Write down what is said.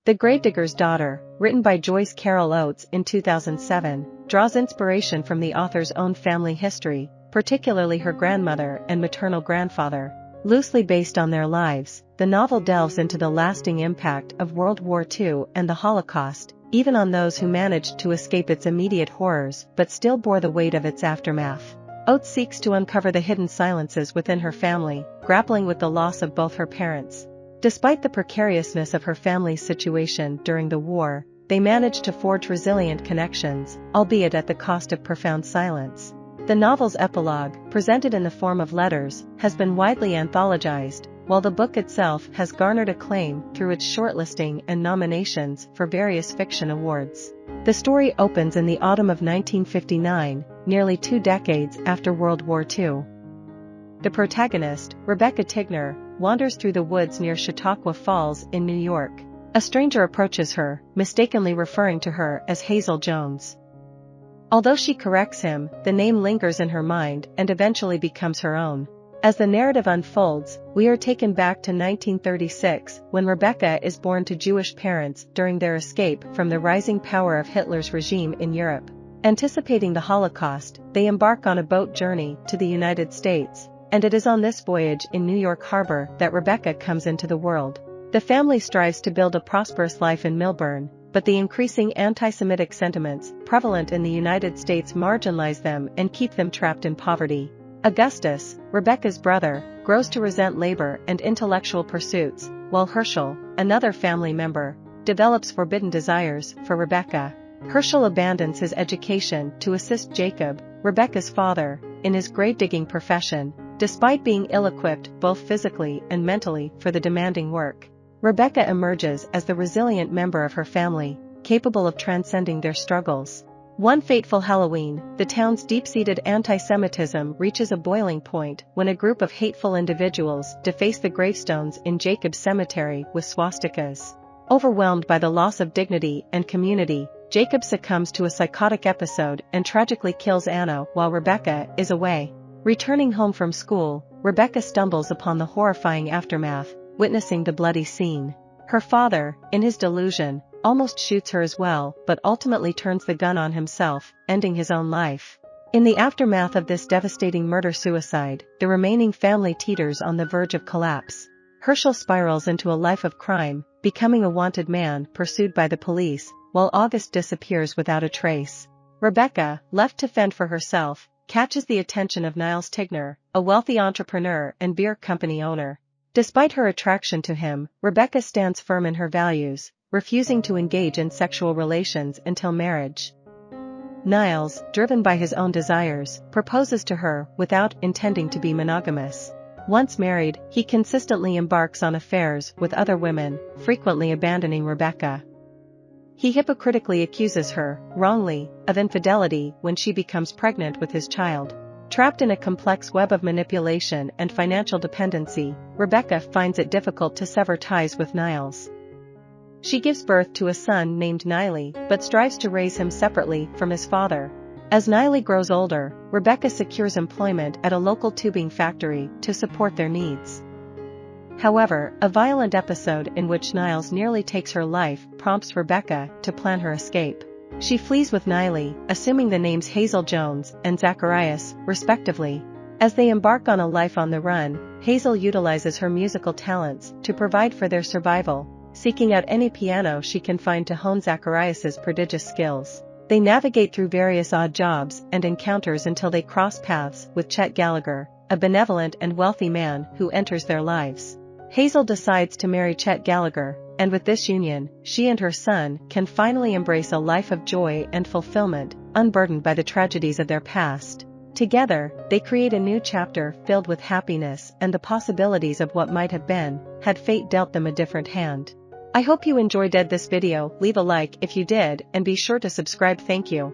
The Gravedigger's Daughter, written by Joyce Carol Oates in 2007, draws inspiration from the author's own family history, particularly her grandmother and maternal grandfather. Loosely based on their lives, the novel delves into the lasting impact of World War II and the Holocaust, even on those who managed to escape its immediate horrors but still bore the weight of its aftermath. Oates seeks to uncover the hidden silences within her family, grappling with the loss of both her parents. Despite the precariousness of her family's situation during the war, they managed to forge resilient connections, albeit at the cost of profound silence. The novel's epilogue, presented in the form of letters, has been widely anthologized, while the book itself has garnered acclaim through its shortlisting and nominations for various fiction awards. The story opens in the autumn of 1959, nearly 2 decades after World War II. The protagonist, Rebecca Schwart, wanders through the woods near Chautauqua Falls in New York. A stranger approaches her, mistakenly referring to her as Hazel Jones. Although she corrects him, the name lingers in her mind and eventually becomes her own. As the narrative unfolds, we are taken back to 1936, when Rebecca is born to Jewish parents during their escape from the rising power of Hitler's regime in Europe. Anticipating the Holocaust, they embark on a boat journey to the United States, and it is on this voyage in New York Harbor that Rebecca comes into the world. The family strives to build a prosperous life in Millburn, but the increasing anti-Semitic sentiments prevalent in the United States marginalize them and keep them trapped in poverty. Augustus, Rebecca's brother, grows to resent labor and intellectual pursuits, while Herschel, another family member, develops forbidden desires for Rebecca. Herschel abandons his education to assist Jacob, Rebecca's father, in his grave-digging profession, despite being ill-equipped both physically and mentally for the demanding work. Rebecca emerges as the resilient member of her family, capable of transcending their struggles. One fateful Halloween, the town's deep-seated anti-Semitism reaches a boiling point when a group of hateful individuals deface the gravestones in Jacob's cemetery with swastikas. Overwhelmed by the loss of dignity and community, Jacob succumbs to a psychotic episode and tragically kills Anna while Rebecca is away. Returning home from school, Rebecca stumbles upon the horrifying aftermath, witnessing the bloody scene. Her father, in his delusion, almost shoots her as well, but ultimately turns the gun on himself, ending his own life. In the aftermath of this devastating murder-suicide, the remaining family teeters on the verge of collapse. Herschel spirals into a life of crime, becoming a wanted man pursued by the police, while August disappears without a trace. Rebecca, left to fend for herself, catches the attention of Niles Tigner, a wealthy entrepreneur and beer company owner. Despite her attraction to him, Rebecca stands firm in her values, refusing to engage in sexual relations until marriage. Niles, driven by his own desires, proposes to her without intending to be monogamous. Once married, he consistently embarks on affairs with other women, frequently abandoning Rebecca. He hypocritically accuses her, wrongly, of infidelity when she becomes pregnant with his child. Trapped in a complex web of manipulation and financial dependency, Rebecca finds it difficult to sever ties with Niles. She gives birth to a son named Niley, but strives to raise him separately from his father. As Niley grows older, Rebecca secures employment at a local tubing factory to support their needs. However, a violent episode in which Niles nearly takes her life prompts Rebecca to plan her escape. She flees with Niley, assuming the names Hazel Jones and Zacharias, respectively. As they embark on a life on the run, Hazel utilizes her musical talents to provide for their survival, seeking out any piano she can find to hone Zacharias's prodigious skills. They navigate through various odd jobs and encounters until they cross paths with Chet Gallagher, a benevolent and wealthy man who enters their lives. Hazel decides to marry Chet Gallagher, and with this union, she and her son can finally embrace a life of joy and fulfillment, unburdened by the tragedies of their past. Together, they create a new chapter filled with happiness and the possibilities of what might have been, had fate dealt them a different hand. I hope you enjoyed this video. Leave a like if you did, and be sure to subscribe. Thank you.